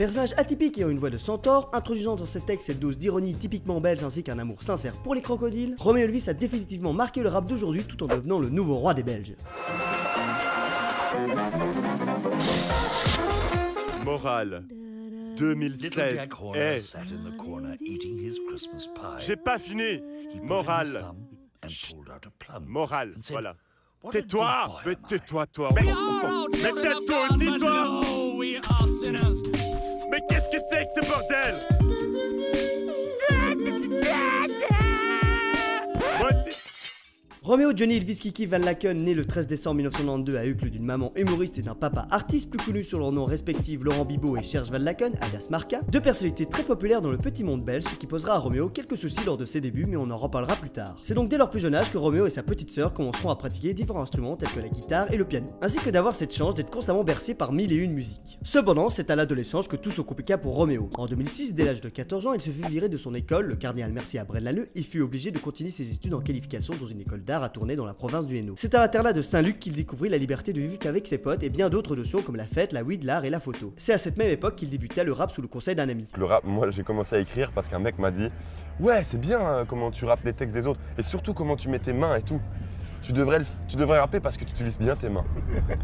Personnage atypique ayant une voix de centaure, introduisant dans ses textes cette dose d'ironie typiquement belge ainsi qu'un amour sincère pour les crocodiles, Romeo Elvis a définitivement marqué le rap d'aujourd'hui tout en devenant le nouveau roi des Belges. Morale 2016. Hey. J'ai pas fini. Morale. Morale, voilà. Tais-toi. Mais tais-toi, toi. Mais tais-toi aussi, toi. Mais qu'est-ce que c'est que ce bordel? Moi aussi. Romeo Johnny Elvis Kiki Van Laken, né le 13 décembre 1992 à Uccle d'une maman humoriste et d'un papa artiste plus connu sur leurs noms respectifs Laurent Bibot et Serge Van Laken, alias Marca, deux personnalités très populaires dans le petit monde belge, ce qui posera à Romeo quelques soucis lors de ses débuts, mais on en reparlera plus tard. C'est donc dès leur plus jeune âge que Romeo et sa petite sœur commenceront à pratiquer différents instruments tels que la guitare et le piano, ainsi que d'avoir cette chance d'être constamment bercé par mille et une musiques. Cependant, c'est à l'adolescence que tout se compliqua pour Romeo. En 2006, dès l'âge de 14 ans, il se fit virer de son école, le Cardinal Mercier à Braine-l'Alleud, et fut obligé de continuer ses études en qualification dans une école d'art à Tournai dans la province du Hainaut. C'est à l'internat de Saint-Luc qu'il découvrit la liberté de vivre qu'avec ses potes et bien d'autres notions comme la fête, la weed, l'art et la photo. C'est à cette même époque qu'il débuta le rap sous le conseil d'un ami. Le rap, moi j'ai commencé à écrire parce qu'un mec m'a dit « Ouais, c'est bien comment tu rappes les textes des autres et surtout comment tu mets tes mains et tout. Tu devrais rapper parce que tu utilises bien tes mains. »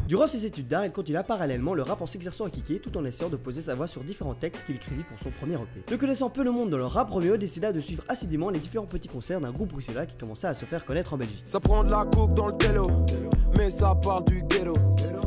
Durant ses études d'art, il continua parallèlement le rap en s'exerçant à kicker tout en essayant de poser sa voix sur différents textes qu'il écrivit pour son premier EP. Ne connaissant peu le monde dans le rap, Romeo décida de suivre assidûment les différents petits concerts d'un groupe bruxellois qui commença à se faire connaître en Belgique. Ça prend de la coke dans le télo, mais ça parle du ghetto.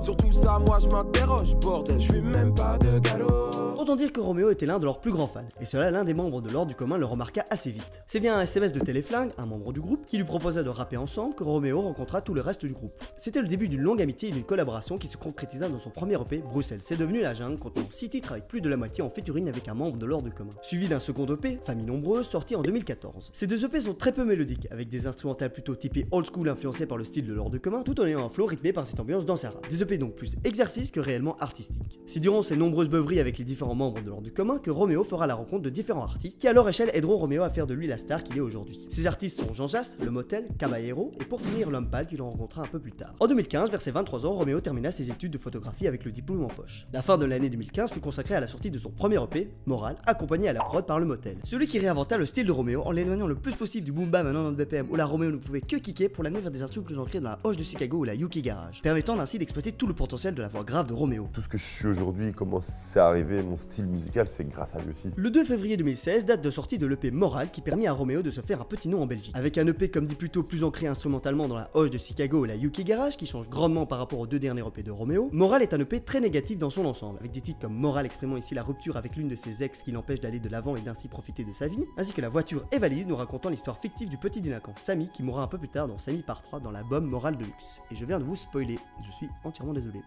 Surtout ça, moi je m'interroge, bordel, je fume même pas de galop. Autant dire que Romeo était l'un de leurs plus grands fans, et cela l'un des membres de l'ordre du commun le remarqua assez vite. C'est via un SMS de Téléflingue, un membre du groupe, qui lui proposa de rapper ensemble que Romeo rencontra tout le reste du groupe. C'était le début d'une longue amitié et d'une collaboration qui se concrétisa dans son premier EP, Bruxelles. C'est devenu la jungle, contenant 6 titres avec plus de la moitié en featuring avec un membre de l'ordre du commun. Suivi d'un second EP, Famille Nombreuse, sorti en 2014. Ces deux EP sont très peu mélodiques, avec des instrumentales plutôt typées old school influencées par le style de l'ordre du commun, tout en ayant un flow rythmé par cette ambiance d'ancien rap. Des EP donc plus exercice que réellement artistique. C'est durant ces nombreuses beuveries avec les différents membres de l'ordre du commun que Romeo fera la rencontre de différents artistes qui à leur échelle aideront Romeo à faire de lui la star qu'il est aujourd'hui. Ces artistes sont Jean Jass, Le Motel, Caballero et pour finir L'Homme Pâle qu'il rencontra un peu plus tard. En 2015, vers ses 23 ans, Romeo termina ses études de photographie avec le diplôme en poche. La fin de l'année 2015 fut consacrée à la sortie de son premier EP, Morale, accompagné à la prod par Le Motel. Celui qui réinventa le style de Romeo en l'éloignant le plus possible du boom bap à 90 BPM où la Romeo ne pouvait que kicker pour l'amener vers des instruments plus ancrés dans la hoche de Chicago ou la Yuki Garage, permettant ainsi d'exploiter tout le potentiel de la voix grave de Romeo. Tout ce que je suis aujourd'hui, comment c'est arrivé, mon style musical, c'est grâce à lui aussi. Le 2 février 2016, date de sortie de l'EP Morale qui permit à Romeo de se faire un petit nom en Belgique. Avec un EP comme dit plutôt plus ancré instrumentalement dans la hoche de Chicago ou la Yuki Garage qui change grandement par rapport aux deux derniers EP de Romeo, Morale est un EP très négatif dans son ensemble, avec des titres comme Morale exprimant ici la rupture avec l'une de ses ex qui l'empêche d'aller de l'avant et d'ainsi profiter de sa vie, ainsi que La Voiture et Valise nous racontant l'histoire fictive du petit délinquant Samy qui mourra un peu plus tard dans Samy Part 3 dans l'album Morale de Luxe. Et je viens de vous spoiler, je suis entièrement désolé.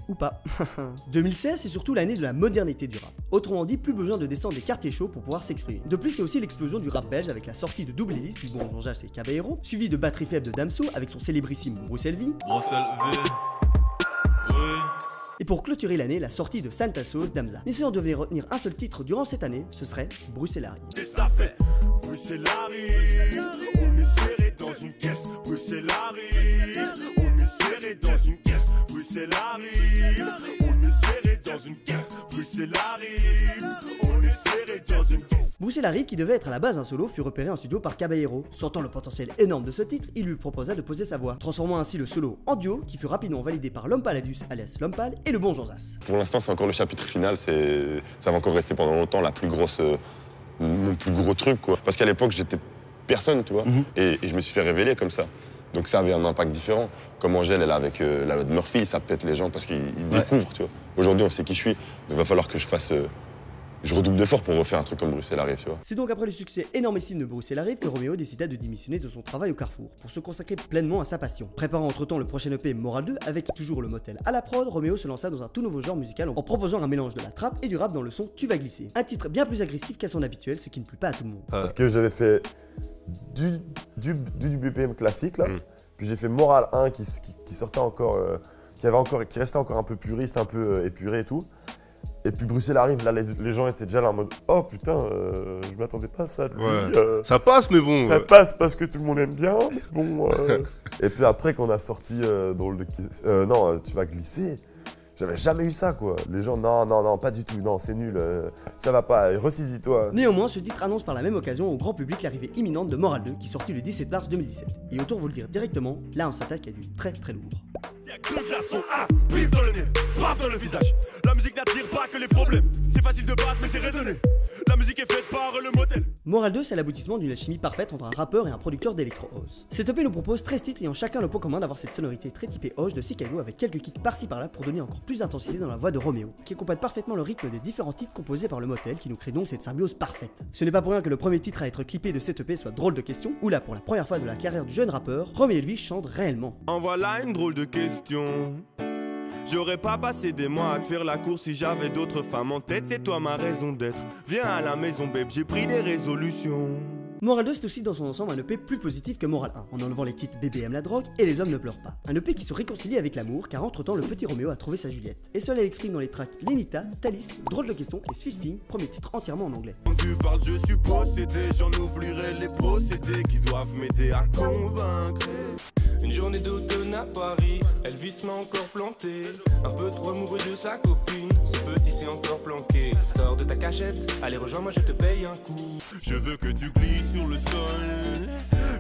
Ou pas. 2016, c'est surtout l'année de la modernité du rap. Autrement dit, plus besoin de descendre des quartiers chauds pour pouvoir s'exprimer. De plus, c'est aussi l'explosion du rap belge avec la sortie de Double Hélice du bon Jean Jass et Caballero, suivi de Batterie Faible de Damso avec son célébrissime Bruxelles Vie. Et pour clôturer l'année, la sortie de Santa Sauce d'Amza. Mais si on devait retenir un seul titre durant cette année, ce serait Bruxellari. Ça fait Bruxellari, on est serré dans une caisse. Bruxellari, on est serré dans une caisse. Bruxellari, on est serré dans une caisse. Bruxellari, on est serré dans une caisse. Bruxellari, qui devait être à la base un solo, fut repéré en studio par Caballero. Sentant le potentiel énorme de ce titre, il lui proposa de poser sa voix, transformant ainsi le solo en duo, qui fut rapidement validé par L'Homme Palladius, alias L'Homme Pâle, et le bon Jean Jass. Pour l'instant, c'est encore le chapitre final, ça va encore rester pendant longtemps la plus grosse, mon plus gros truc, quoi. Parce qu'à l'époque, j'étais personne, tu vois, et je me suis fait révéler comme ça. Donc ça avait un impact différent. Comme Angèle, elle est avec la Murphy, ça pète les gens parce qu'ils découvrent, tu vois. Aujourd'hui, on sait qui je suis, il va falloir que je fasse... je redouble d'efforts pour refaire un truc comme Bruxelles arrive, tu vois. C'est donc après le succès énormissime de Bruxelles arrive que Romeo décida de démissionner de son travail au Carrefour pour se consacrer pleinement à sa passion. Préparant entre-temps le prochain EP Morale 2 avec toujours Le Motel à la prod, Romeo se lança dans un tout nouveau genre musical en proposant un mélange de la trappe et du rap dans le son Tu vas glisser. Un titre bien plus agressif qu'à son habituel, ce qui ne plut pas à tout le monde. Parce que j'avais fait du BPM classique là, puis j'ai fait Morale 1 qui sortait encore, qui restait encore un peu puriste, un peu épuré et tout. Et puis Bruxelles arrive, là les gens étaient déjà là en mode oh putain, je m'attendais pas à ça de lui. Ça passe mais bon. Ça passe parce que tout le monde aime bien, mais bon. Et puis après qu'on a sorti Drôle de non, Tu vas glisser, J'avais jamais eu ça, quoi. Les gens, non, pas du tout, non, c'est nul, ça va pas, ressaisis-toi. Néanmoins, ce titre annonce par la même occasion au grand public l'arrivée imminente de Moral 2 qui sortit le 17 mars 2017. Et autant vous le dire directement, là on s'attaque à du très lourd. Y'a que le glaçon, pif dans le nez, paf dans le visage. La musique n'attire pas que les problèmes. C'est facile de battre mais c'est raisonné. La musique est faite par le modèle. Moral 2, c'est l'aboutissement d'une alchimie parfaite entre un rappeur et un producteur d'électro-house. Cette EP nous propose 13 titres ayant chacun le point commun d'avoir cette sonorité très typée house de Chicago avec quelques kicks par-ci par-là pour donner encore plus d'intensité dans la voix de Romeo, qui accompagne parfaitement le rythme des différents titres composés par le motel qui nous crée donc cette symbiose parfaite. Ce n'est pas pour rien que le premier titre à être clippé de cette EP soit Drôle de question, où là pour la première fois de la carrière du jeune rappeur, Romeo Elvis chante réellement. En voilà une drôle de question. J'aurais pas passé des mois à te faire la course si j'avais d'autres femmes en tête, c'est toi ma raison d'être. Viens à la maison babe, j'ai pris des résolutions. Moral 2 c'est aussi dans son ensemble un EP plus positif que Moral 1, en enlevant les titres Bébé aime la drogue et Les hommes ne pleurent pas. Un EP qui se réconcilie avec l'amour car entre temps le petit Roméo a trouvé sa Juliette. Et cela l'exprime dans les tracks Lenita, Thalys, Drôle de question et Sweet Thing, premier titre entièrement en anglais. Quand tu parles je suis possédé, j'en oublierai les procédés qui doivent m'aider à convaincre. Une journée d'automne à Paris, Elvis m'a encore planté. Un peu trop amoureux de sa copine, ce petit s'est encore planqué. Sors de ta cachette, allez rejoins-moi, je te paye un coup. Je veux que tu glisses sur le sol,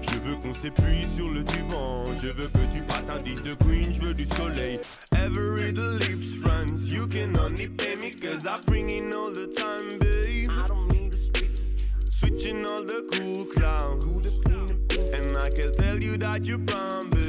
je veux qu'on s'épuise sur le divan. Je veux que tu passes un disque de Queen, je veux du soleil. Every the lips, friends, you can only pay me cause I bring in all the time, babe. I don't need the streets, switching all the cool clowns. And I can tell you that you're bound, babe.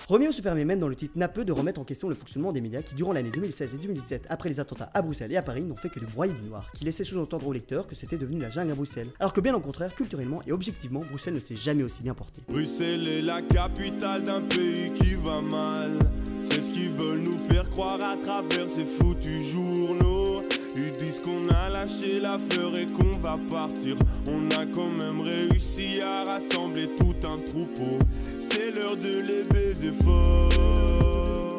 Romeo se permet même dans le titre Nappeux de remettre en question le fonctionnement des médias qui durant l'année 2016 et 2017 après les attentats à Bruxelles et à Paris n'ont fait que de broyer du noir, qui laissait sous-entendre au lecteur que c'était devenu la jungle à Bruxelles, alors que bien au contraire, culturellement et objectivement, Bruxelles ne s'est jamais aussi bien portée. Bruxelles est la capitale d'un pays qui va mal, c'est ce qu'ils veulent nous faire croire à travers ces foutus journaux. Ils disent qu'on a lâché l'affaire et qu'on va partir. On a quand même réussi à rassembler tout un troupeau. C'est l'heure de les baiser fort.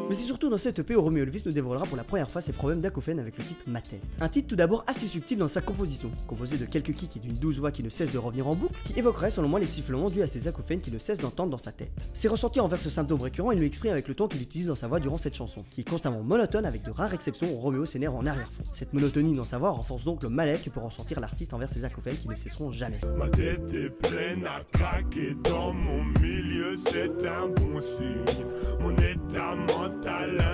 Mais c'est surtout dans cette EP où Romeo Elvis nous dévoilera pour la première fois ses problèmes d'acouphènes avec le titre Ma tête. Un titre tout d'abord assez subtil dans sa composition, composé de quelques kicks et d'une douce voix qui ne cesse de revenir en boucle, qui évoquerait selon moi les sifflements dus à ses acouphènes qu'il ne cesse d'entendre dans sa tête. Ses ressentis envers ce symptôme récurrent, il nous exprime avec le ton qu'il utilise dans sa voix durant cette chanson, qui est constamment monotone avec de rares exceptions où Romeo s'énerve en arrière-fond. Cette monotonie dans sa voix renforce donc le mal-être que peut ressentir l'artiste envers ses acouphènes qui ne cesseront jamais. Ma tête est pleine à craquer dans mon milieu, c'est un bon signe. Mon état mental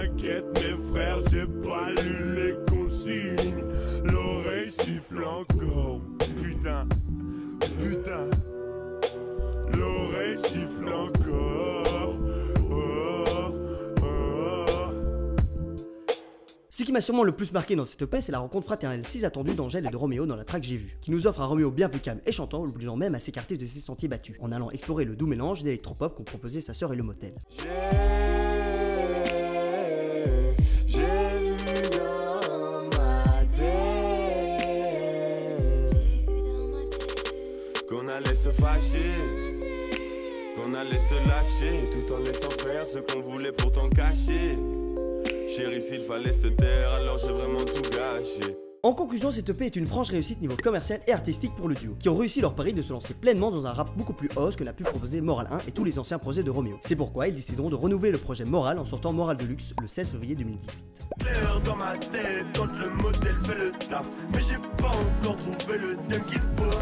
inquiète mes frères, j'ai pas lu les consignes. L'oreille siffle encore, putain, putain. L'oreille siffle encore. Ce qui m'a sûrement le plus marqué dans cette EP, c'est la rencontre fraternelle si attendue d'Angèle et de Roméo dans la track J'ai vu, qui nous offre un Roméo bien plus calme et chantant, l'obligeant même à s'écarter de ses sentiers battus, en allant explorer le doux mélange d'électropop qu'ont proposé sa sœur et le motel. J'ai vu dans ma tête qu'on allait se fâcher, qu'on allait se lâcher, tout en laissant faire ce qu'on voulait pourtant cacher. Chérie, s'il fallait se taire, alors j'ai vraiment tout gâché. En conclusion, cette EP est une franche réussite niveau commercial et artistique pour le duo, qui ont réussi leur pari de se lancer pleinement dans un rap beaucoup plus house que n'a pu proposer Moral 1 et tous les anciens projets de Romeo. C'est pourquoi ils décideront de renouveler le projet Moral en sortant Moral Deluxe le 16 février 2018. Clair dans ma tête quand le modèle fait le taf, mais j'ai pas encore trouvé le thème qu'il faut.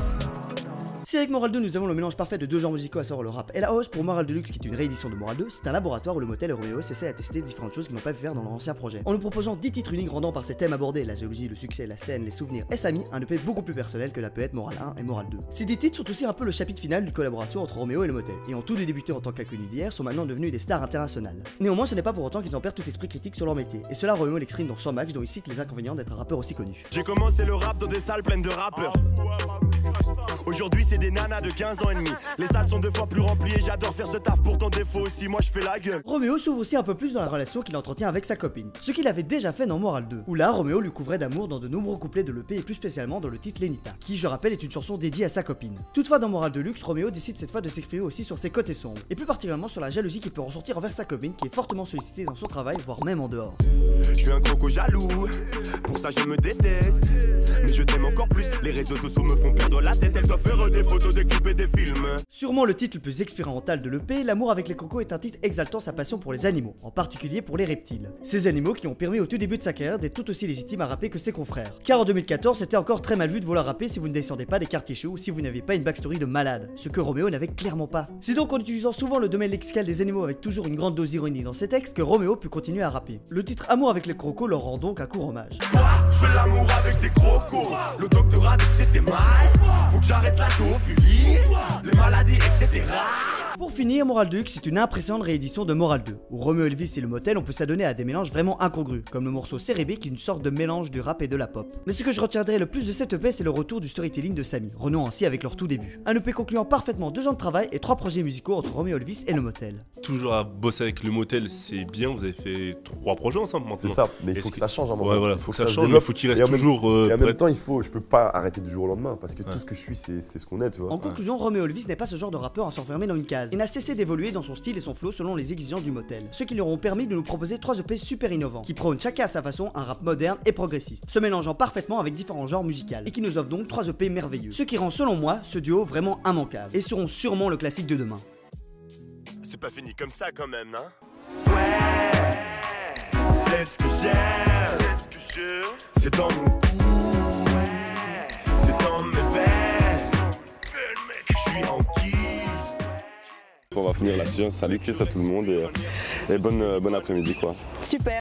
Si avec Moral 2 nous avons le mélange parfait de deux genres musicaux à savoir le rap et la house, pour Moral Deluxe qui est une réédition de Moral 2, c'est un laboratoire où le motel et Romeo s'essaient à tester différentes choses qu'ils n'ont pas pu faire dans leur ancien projet. En nous proposant 10 titres uniques rendant par ces thèmes abordés, la jalousie, le succès, la scène, les souvenirs et Samy, un EP beaucoup plus personnel que la peut être Moral 1 et Moral 2. Ces 10 titres sont aussi un peu le chapitre final d'une collaboration entre Romeo et le motel, et en tous les débutés en tant qu'inconnus d'hier sont maintenant devenus des stars internationales. Néanmoins, ce n'est pas pour autant qu'ils en perdent tout esprit critique sur leur métier, et cela Romeo l'exprime dans son match dont il cite les inconvénients d'être un rappeur aussi connu. J'ai commencé le rap dans des salles pleines de rappeurs. Aujourd'hui c'est des nanas de 15 ans et demi. Les salles sont 2 fois plus remplies et j'adore faire ce taf, pourtant défaut aussi, moi je fais la gueule. Roméo s'ouvre aussi un peu plus dans la relation qu'il entretient avec sa copine, ce qu'il avait déjà fait dans Moral 2, où là Roméo lui couvrait d'amour dans de nombreux couplets de l'EP et plus spécialement dans le titre Lenita, qui je rappelle est une chanson dédiée à sa copine. Toutefois dans Moral Deluxe, Roméo décide cette fois de s'exprimer aussi sur ses côtés sombres, et plus particulièrement sur la jalousie qu'il peut ressentir envers sa copine qui est fortement sollicitée dans son travail, voire même en dehors. Je suis un croco jaloux, pour ça je me déteste. Mais je t'aime encore plus, les réseaux sociaux me font perdre la tête. Elles doivent faire des photos, des clips et des films. Sûrement le titre le plus expérimental de l'EP, L'amour avec les cocos est un titre exaltant sa passion pour les animaux, en particulier pour les reptiles. Ces animaux qui lui ont permis au tout début de sa carrière d'être tout aussi légitime à rapper que ses confrères. Car en 2014, c'était encore très mal vu de vouloir rapper si vous ne descendez pas des quartiers chauds ou si vous n'aviez pas une backstory de malade, ce que Roméo n'avait clairement pas. C'est donc en utilisant souvent le domaine lexical des animaux avec toujours une grande dose d'ironie dans ses textes que Roméo put continuer à rapper. Le titre Amour avec les crocos leur rend donc un court hommage. Je fais l'amour avec des crocos. Le docteur a dit que c'était mal. Faut que j'arrête la zoophilie, les maladies, etc. Pour finir, Moral 2 c'est une impressionnante réédition de Moral 2, où Romeo Elvis et le motel on peut s'adonner à des mélanges vraiment incongrus, comme le morceau Cérébé qui est une sorte de mélange du rap et de la pop. Mais ce que je retiendrai le plus de cette EP, c'est le retour du storytelling de Samy, renouant ainsi avec leur tout début. Un EP concluant parfaitement 2 ans de travail et 3 projets musicaux entre Romeo Elvis et le motel. Toujours à bosser avec le motel, c'est bien, vous avez fait 3 projets ensemble maintenant. C'est ça, mais il faut que ça change un moment. Ouais, voilà, faut que ça change, mais développe. faut qu'il reste toujours. Et en même temps, je peux pas arrêter du jour au lendemain, parce que tout ce que je suis, c'est ce qu'on est, tu vois. En conclusion, Romeo Elvis n'est pas ce genre de rappeur à s'enfermer dans une case. Il n'a cessé d'évoluer dans son style et son flow selon les exigences du motel. Ce qui lui auront permis de nous proposer 3 EP super innovants, qui prônent chacun à sa façon un rap moderne et progressiste, se mélangeant parfaitement avec différents genres musicaux, et qui nous offrent donc 3 EP merveilleux. Ce qui rend selon moi ce duo vraiment immanquable, et seront sûrement le classique de demain. C'est pas fini comme ça quand même, hein. Ouais, c'est ce que j'aime, c'est dans mon cou, ouais, c'est dans mes veines, je suis en kiff. On va finir là-dessus. Salut Chris à tout le monde et bon après-midi quoi. Super.